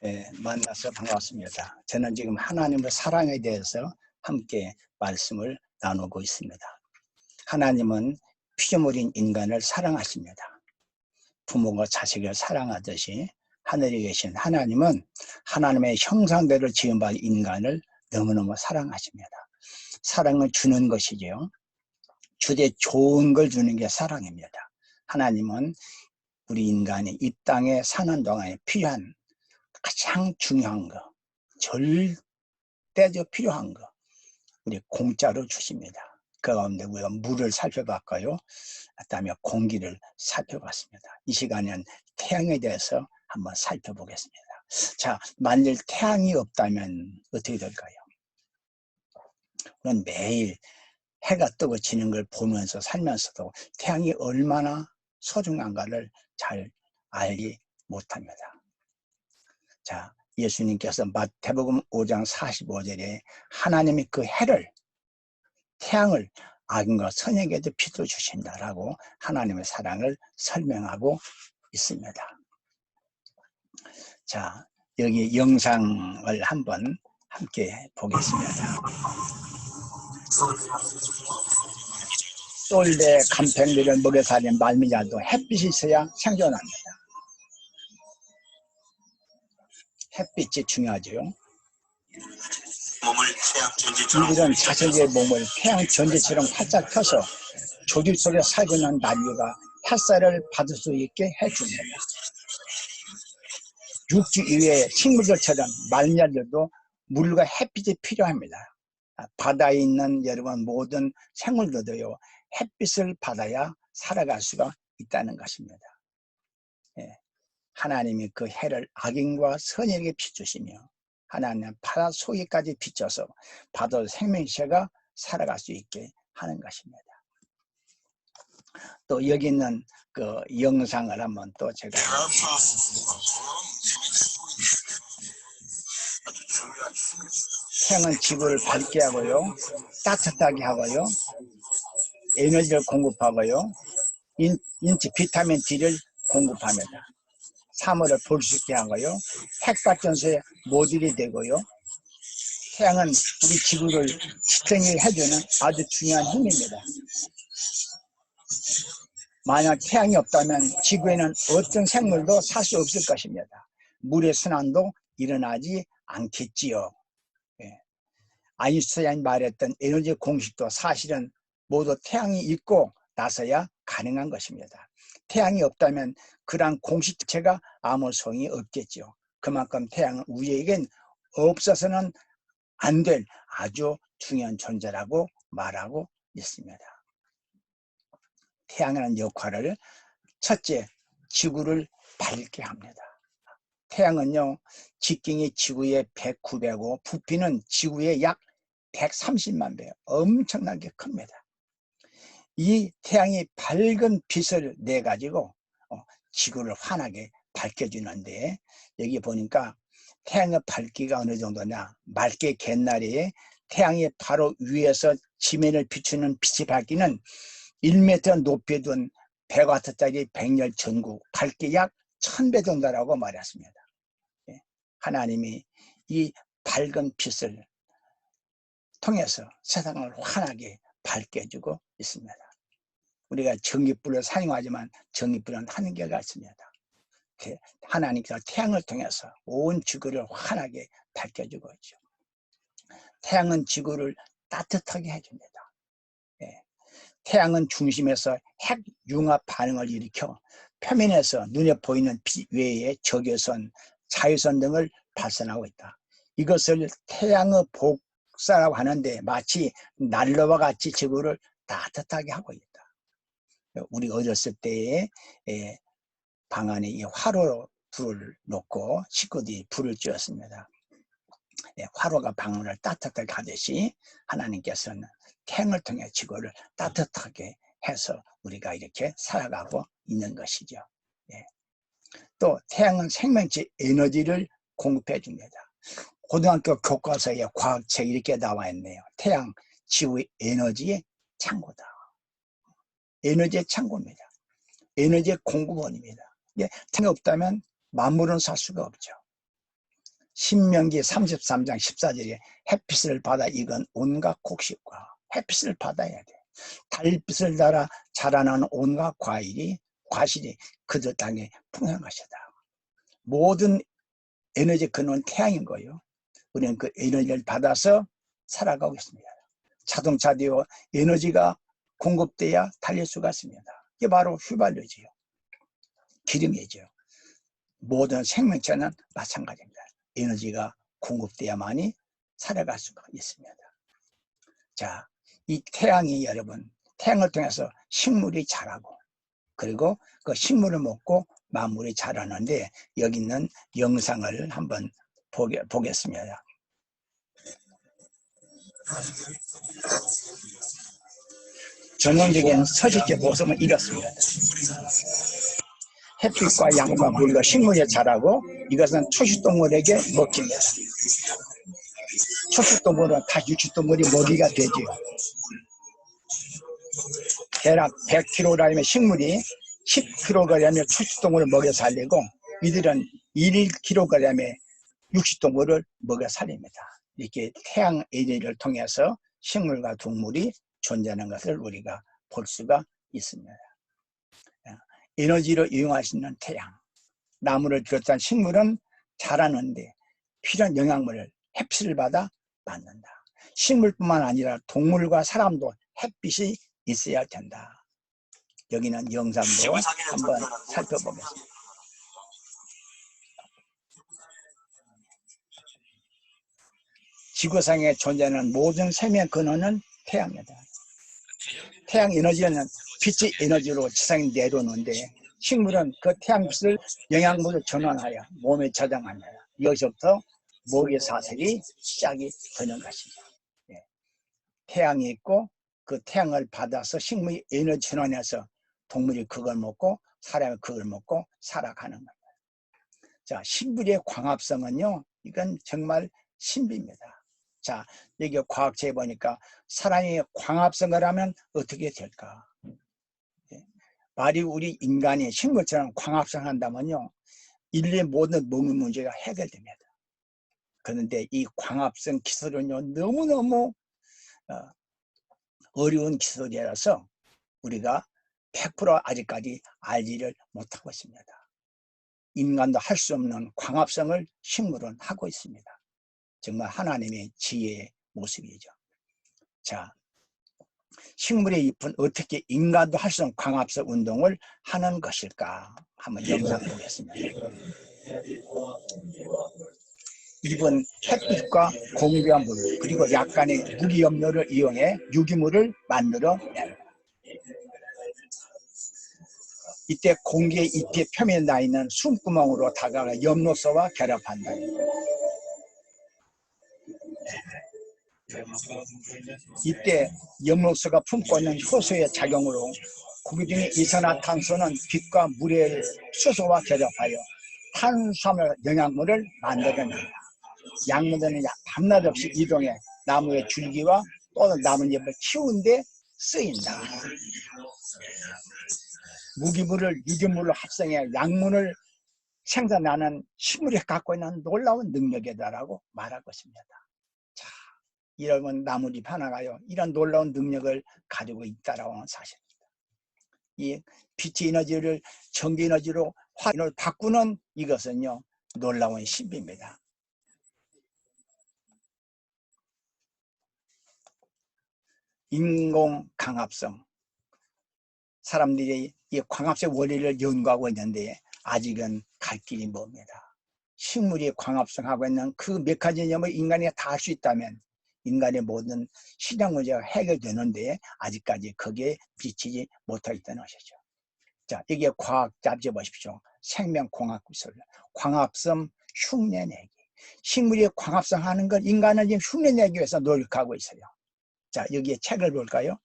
만나서 반갑습니다. 저는 지금 하나님의 사랑에 대해서 함께 말씀을 나누고 있습니다. 하나님은 피조물인 인간을 사랑하십니다. 부모가 자식을 사랑하듯이 하늘에 계신 하나님은 하나님의 형상대로 지음받은 인간을 너무너무 사랑하십니다. 사랑을 주는 것이죠. 주되 좋은 걸 주는 게 사랑입니다. 하나님은 우리 인간이 이 땅에 사는 동안에 필요한 가장 중요한 거, 절대적 필요한 거, 우리 공짜로 주십니다. 그 가운데 우리가 물을 살펴봤고요. 그다음에 공기를 살펴봤습니다. 이 시간에는 태양에 대해서 한번 살펴보겠습니다. 자, 만일 태양이 없다면 어떻게 될까요? 우리는 매일 해가 뜨고 지는 걸 보면서 살면서도 태양이 얼마나 소중한가를 잘 알지 못합니다. 자, 예수님께서 마태복음 5장 45절에 하나님이 그 해를, 태양을 악인과 선에게도 빛을 주신다라고 하나님의 사랑을 설명하고 있습니다. 자, 여기 영상을 한번 함께 보겠습니다. 쏠대 간팽이를 먹여 살린 말미잘도 햇빛이 있어야 생존합니다. 햇빛이 중요하죠. 이들은 자신의 몸을 태양 전지처럼 활짝 펴서 조직 속에 살고 있는 난류가 햇살을 받을 수 있게 해줍니다. 육지 이외의 식물들처럼 말미잘들도 물과 햇빛이 필요합니다. 바다에 있는 여러분 모든 생물들도요, 햇빛을 받아야 살아갈 수가 있다는 것입니다. 하나님이 그 해를 악인과 선인에게 비추시며 하나님은 바다 속에까지 비춰서 바다 생명체가 살아갈 수 있게 하는 것입니다. 또 여기 있는 그 영상을 한번 또 제가 태양은 지구를 밝게 하고요, 따뜻하게 하고요, 에너지를 공급하고요, 인체 비타민 D를 공급합니다. 사물을 볼 수 있게 하고요, 핵발전소의 모듈이 되고요, 태양은 우리 지구를 지탱을 해주는 아주 중요한 힘입니다. 만약 태양이 없다면 지구에는 어떤 생물도 살 수 없을 것입니다. 물의 순환도 일어나지 않겠지요. 아인슈타인이 말했던 에너지 공식도 사실은 모두 태양이 있고 나서야 가능한 것입니다. 태양이 없다면 그러한 공식 자체가 아무 소용이 없겠죠. 그만큼 태양은 우리에겐 없어서는 안 될 아주 중요한 존재라고 말하고 있습니다. 태양이라는 역할을 첫째, 지구를 밝게 합니다. 태양은요, 직경이 지구의 109배고 부피는 지구의 약 130만 배, 엄청나게 큽니다. 이 태양이 밝은 빛을 내가지고 지구를 환하게 밝혀주는데, 여기 보니까 태양의 밝기가 어느 정도냐, 맑게 갯날에 태양이 바로 위에서 지면을 비추는 빛이 밝기는 1m 높이에 둔 100W짜리 백열 전구 밝기 약 1000배 정도라고 말했습니다. 하나님이 이 밝은 빛을 통해서 세상을 환하게 밝게 해주고 있습니다. 우리가 전기불을 사용하지만 전기불은 한계가 있습니다. 하나님께서 태양을 통해서 온 지구를 환하게 밝혀주고 있죠. 태양은 지구를 따뜻하게 해줍니다. 태양은 중심에서 핵융합 반응을 일으켜 표면에서 눈에 보이는 빛 외에 적외선, 자외선 등을 발산하고 있다. 이것을 태양의 복사라고 하는데 마치 난로와 같이 지구를 따뜻하게 하고 있다. 우리 어렸을 때에 방 안에 이 화로 불을 놓고 식구들이 불을 쬐었습니다. 화로가 방문을 따뜻하게 하듯이 하나님께서는 태양을 통해 지구를 따뜻하게 해서 우리가 이렇게 살아가고 있는 것이죠. 또 태양은 생명체 에너지를 공급해 줍니다. 고등학교 교과서에 과학책 이렇게 나와 있네요. 태양, 지구의 에너지의 창고다. 에너지의 창고입니다. 에너지의 공급원입니다. 태양이 없다면 만물은 살 수가 없죠. 신명기 33장 14절에 햇빛을 받아 익은 온갖 곡식과 햇빛을 받아야 돼. 달빛을 따라 자라나는 온갖 과실이 그들 땅에 풍성한 것이다. 모든 에너지 근원 태양인 거예요. 우리는 그 에너지를 받아서 살아가고 있습니다. 자동차도 에너지가 공급돼야 달릴 수가 있습니다. 이게 바로 휘발유지요. 기름이죠. 모든 생명체는 마찬가지입니다. 에너지가 공급돼야만이 살아갈 수가 있습니다. 자, 이 태양이 여러분, 태양을 통해서 식물이 자라고, 그리고 그 식물을 먹고 만물이 자라는데, 여기 있는 영상을 한번 보겠습니다. 전형적인 서식지 모습은 이렇습니다. 햇빛과 양과 물과 식물이 자라고, 이것은 초식동물에게 먹힙니다. 초식동물은 다 육식동물이 먹이가 되지요. 대략 100kg의 식물이 10kg의 초식동물을 먹여 살리고, 이들은 1kg의 육식동물을 먹여 살립니다. 이렇게 태양 에너지를 통해서 식물과 동물이 존재하는 것을 우리가 볼 수가 있습니다. 에너지로 이용할 수 있는 태양, 나무를 비롯한 식물은 자라는데 필요한 영양분을 햇빛을 받아 받는다. 식물뿐만 아니라 동물과 사람도 햇빛이 있어야 된다. 여기는 영상도 한번 살펴보겠습니다. 지구상에 존재하는 모든 생명 근원은 태양이다. 태양 에너지는 빛의 에너지로 지상에 내려오는데, 식물은 그 태양빛을 영양분을 전환하여 몸에 저장합니다. 여기서부터 먹이 사슬이 시작이 되는 것입니다. 태양이 있고 그 태양을 받아서 식물이 에너지 전환해서 동물이 그걸 먹고 사람이 그걸 먹고 살아가는 겁니다. 자, 식물의 광합성은요, 이건 정말 신비입니다. 자, 여기 과학자에 보니까 사람이 광합성을 하면 어떻게 될까? 말이 우리 인간이 식물처럼 광합성한다면요, 인류의 모든 먹는 문제가 해결됩니다. 그런데 이 광합성 기술은요, 너무너무 어려운 기술이라서 우리가 100% 아직까지 알지를 못하고 있습니다. 인간도 할 수 없는 광합성을 식물은 하고 있습니다. 정말 하나님의 지혜의 모습이죠. 자, 식물의 잎은 어떻게 인간도 할 수 없는 광합성 운동을 하는 것일까? 한번 영상 보겠습니다. 잎은 햇빛과 공기와 물, 그리고 약간의 무기염료를 이용해 유기물을 만들어냅니다. 이때 공기의 잎의 표면에 나 있는 숨구멍으로 다가가 엽록소와 결합한다. 이때 엽록소가 품고 있는 효소의 작용으로 공기 중의 이산화탄소는 빛과 물의 수소와 결합하여 탄수화물 영양분을 만들어낸다. 약물들은 밤낮 없이 이동해 나무의 줄기와 또는 나뭇잎을 키우는데 쓰인다. 무기물을 유기물로 합성해 약물을 생산하는 식물이 갖고 있는 놀라운 능력이다라고 말하고 있습니다. 자, 이러면 나뭇잎 하나가요, 이런 놀라운 능력을 가지고 있다라고 하는 사실입니다. 이 빛의 에너지를 전기 에너지로 화를 바꾸는 이것은요, 놀라운 신비입니다. 인공 광합성, 사람들이 이 광합성 원리를 연구하고 있는데 아직은 갈 길이 멉니다. 식물이 광합성하고 있는 그 메커니즘을 인간이 다 할 수 있다면 인간의 모든 신앙 문제가 해결되는데 아직까지 거기에 비치지 못하고 있다는 것이죠. 자, 여기에 과학 잡지 보십시오. 생명공학기술, 광합성 흉내내기. 식물이 광합성하는 걸 인간은 지금 흉내내기 위해서 노력하고 있어요. 자, 여기에 책을 볼까요?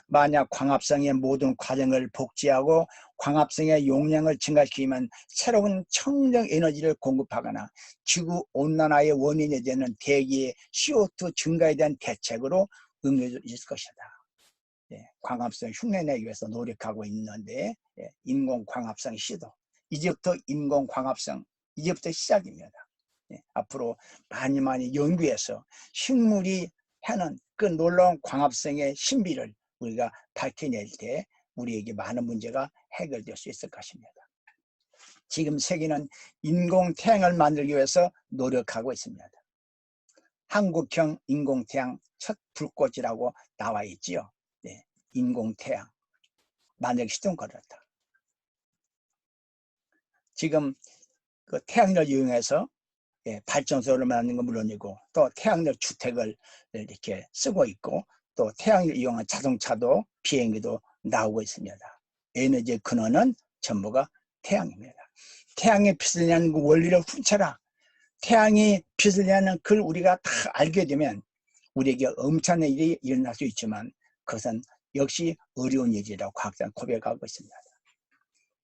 만약 광합성의 모든 과정을 복제하고 광합성의 용량을 증가시키면 새로운 청정 에너지를 공급하거나 지구온난화의 원인이 되는 대기의 CO2 증가에 대한 대책으로 응용될 것이다. 광합성 흉내내기 위해서 노력하고 있는데, 인공광합성 시도, 이제부터 인공광합성, 이제부터 시작입니다. 앞으로 많이 연구해서 식물이 하는 그 놀라운 광합성의 신비를 우리가 밝혀낼 때 우리에게 많은 문제가 해결될 수 있을 것입니다. 지금 세계는 인공태양을 만들기 위해서 노력하고 있습니다. 한국형 인공태양 첫 불꽃이라고 나와 있지요. 인공태양 만들기 시동 걸었다. 지금 그 태양을 이용해서 발전소를 만드는 건 물론이고 또 태양열 주택을 이렇게 쓰고 있고 또 태양을 이용한 자동차도 비행기도 나오고 있습니다. 에너지의 근원은 전부가 태양입니다. 태양의 빛을 내는 그 원리를 훔쳐라. 태양이 빛을 내는 그걸 우리가 다 알게 되면 우리에게 엄청난 일이 일어날 수 있지만 그것은 역시 어려운 일이라고 과학자는 고백하고 있습니다.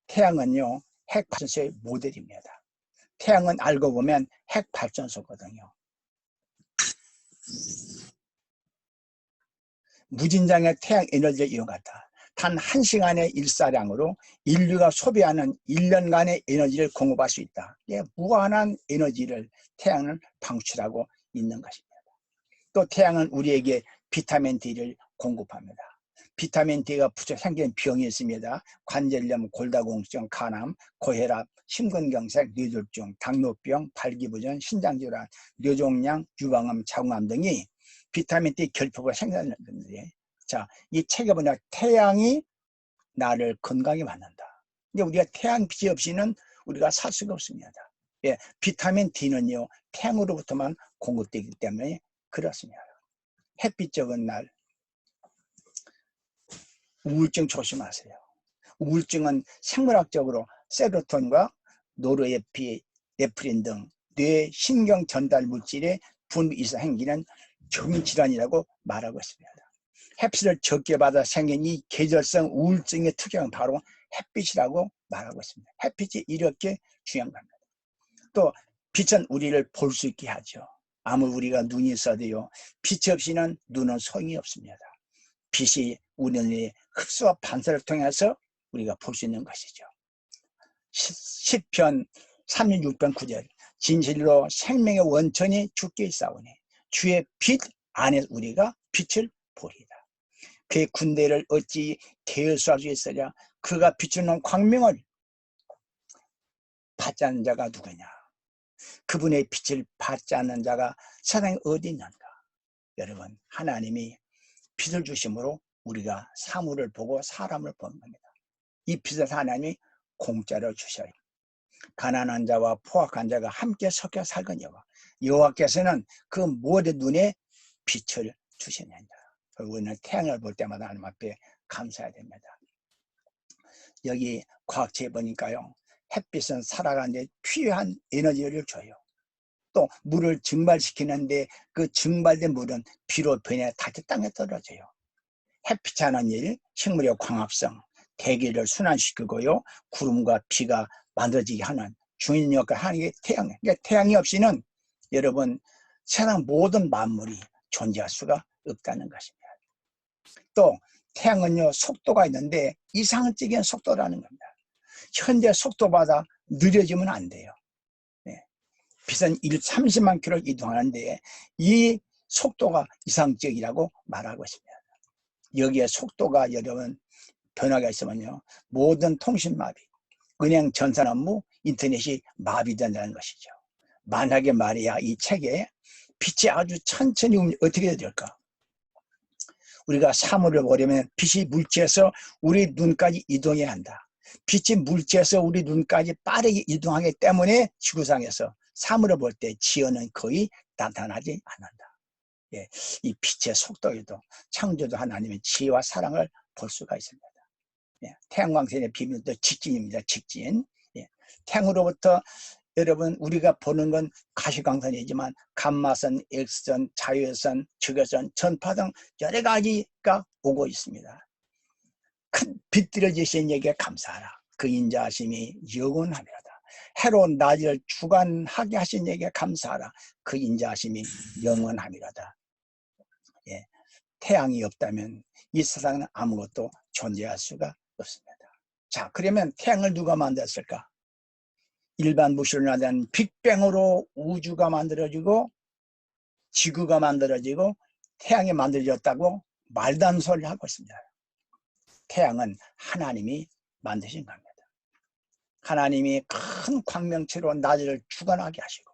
태양은요, 핵발전소의 모델입니다. 태양은 알고 보면 핵발전소거든요. 무진장의 태양 에너지를 이용한다. 단 1시간의 일사량으로 인류가 소비하는 1년간의 에너지를 공급할 수 있다. 무한한 에너지를 태양은 방출하고 있는 것입니다. 또 태양은 우리에게 비타민 D를 공급합니다. 비타민 D가 부족 생기는 병이 있습니다. 관절염, 골다공증, 간암, 고혈압, 심근경색, 뇌졸중, 당뇨병, 발기부전, 신장질환, 뇌종양, 유방암, 자궁암 등이 비타민 D 결핍으로 생겨나는 건데, 자, 이 책에 보면 태양이 나를 건강히 만든다. 근데 우리가 태양 빛이 없이는 우리가 살 수가 없습니다. 비타민 D는요, 태양으로부터만 공급되기 때문에 그렇습니다. 햇빛 적은 날 우울증 조심하세요. 우울증은 생물학적으로 세로토닌과 노르에피네프린 등 뇌 신경 전달 물질의 분비 이상 생기는 정질환이라고 말하고 있습니다. 햇빛을 적게 받아 생긴 이 계절성 우울증의 특징은 바로 햇빛이라고 말하고 있습니다. 햇빛이 이렇게 중요한 겁니다. 또 빛은 우리를 볼 수 있게 하죠. 아무리 우리가 눈이 있어도요, 빛 없이는 눈은 소용이 없습니다. 빛이 우리 눈의 흡수와 반사를 통해서 우리가 볼 수 있는 것이죠. 시편 36편 9절 진실로 생명의 원천이 주께 있사오니 주의 빛 안에 우리가 빛을 보리다. 그의 군대를 어찌 계수할 수 있으랴. 그가 비추는 광명을 받지 않는 자가 누구냐. 그분의 빛을 받지 않는 자가 세상에 어디 있는가. 여러분, 하나님이 빛을 주심으로 우리가 사물을 보고 사람을 보는 겁니다. 이 빛을 하나님이 공짜로 주셔요. 가난한 자와 포악한 자가 함께 섞여 살거니와 여호와께서는 그 모든 눈에 빛을 주시느니라. 우리는 태양을 볼 때마다 하나님 앞에 감사해야 됩니다. 여기 과학책에 보니까요, 햇빛은 살아가는 데 필요한 에너지를 줘요. 또 물을 증발시키는데 그 증발된 물은 비로 변해 다시 땅에 떨어져요. 햇빛이 하는 일, 식물의 광합성, 대기를 순환시키고요, 구름과 비가 만들어지게 하는 중요한 역할을 하는 게 태양이에요. 그러니까 태양이 없이는 여러분 세상 모든 만물이 존재할 수가 없다는 것입니다. 또 태양은요, 속도가 있는데 이상적인 속도라는 겁니다. 현재 속도보다 느려지면 안 돼요. 빛은 30만 킬로 이동하는데 이 속도가 이상적이라고 말하고 있습니다. 여기에 속도가 여러분 변화가 있으면요, 모든 통신 마비, 은행 전산 업무, 인터넷이 마비된다는 것이죠. 만약에 말이야 이 책에 빛이 아주 천천히 어떻게 될까? 우리가 사물을 보려면 빛이 물체에서 우리 눈까지 이동해야 한다. 빛이 물체에서 우리 눈까지 빠르게 이동하기 때문에 지구상에서 사물을 볼 때 지연은 거의 나타나지 않는다. 이 빛의 속도에도 창조주 하나님의 지혜와 사랑을 볼 수가 있습니다. 태양광선의 비밀도 직진입니다. 직진. 태양으로부터 여러분 우리가 보는 건 가시광선이지만 감마선, X선, 자외선, 적외선, 전파 등 여러 가지가 오고 있습니다. 큰 빛들을 지신 이에게 감사하라. 그 인자하심이 영원하리로다. 해로운 낮을 주관하게 하신 이에게 감사하라. 그 인자하심이 영원하리로다. 태양이 없다면 이 세상은 아무것도 존재할 수가 없습니다. 자, 그러면 태양을 누가 만들었을까? 일반 무술을 하던 빅뱅으로 우주가 만들어지고 지구가 만들어지고 태양이 만들어졌다고 말도 안 소리를 하고 있습니다. 태양은 하나님이 만드신 겁니다. 하나님이 큰 광명체로 낮을 주관하게 하시고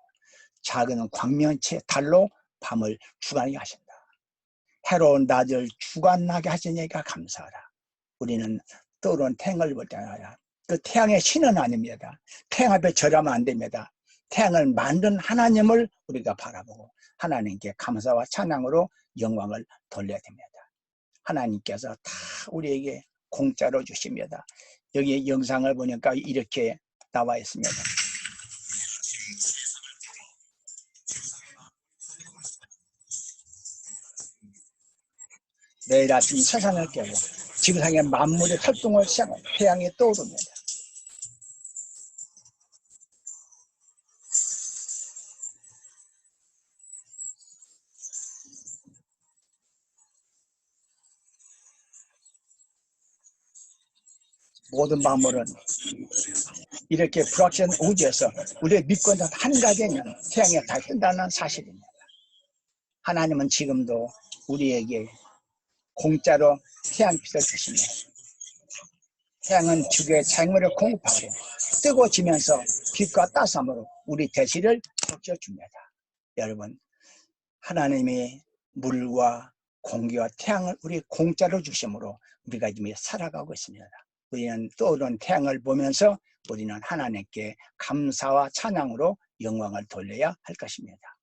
작은 광명체 달로 밤을 주관하게 하신다. 해로운 낮을 주관하게 하시니까 감사하라. 우리는 떠오르는 태양을 볼 때마다 그 태양의 신은 아닙니다. 태양 앞에 절하면 안 됩니다. 태양을 만든 하나님을 우리가 바라보고 하나님께 감사와 찬양으로 영광을 돌려야 됩니다. 하나님께서 다 우리에게 공짜로 주십니다. 여기 영상을 보니까 이렇게 나와 있습니다. 내일 아침 세상을 깨고 지구상의 만물의 활동을 시작하고 태양이 떠오릅니다. 모든 만물은 이렇게 불확실한 우주에서 우리의 믿고 있는 한 가지는 태양이 다 뜬다는 사실입니다. 하나님은 지금도 우리에게 공짜로 태양빛을 주십니다. 태양은 지구의 자연물을 공급하고 뜨거워지면서 빛과 따스함으로 우리 대시를 적셔줍니다. 여러분, 하나님이 물과 공기와 태양을 우리 공짜로 주심으로 우리가 지금 살아가고 있습니다. 우리는 떠오르는 태양을 보면서 우리는 하나님께 감사와 찬양으로 영광을 돌려야 할 것입니다.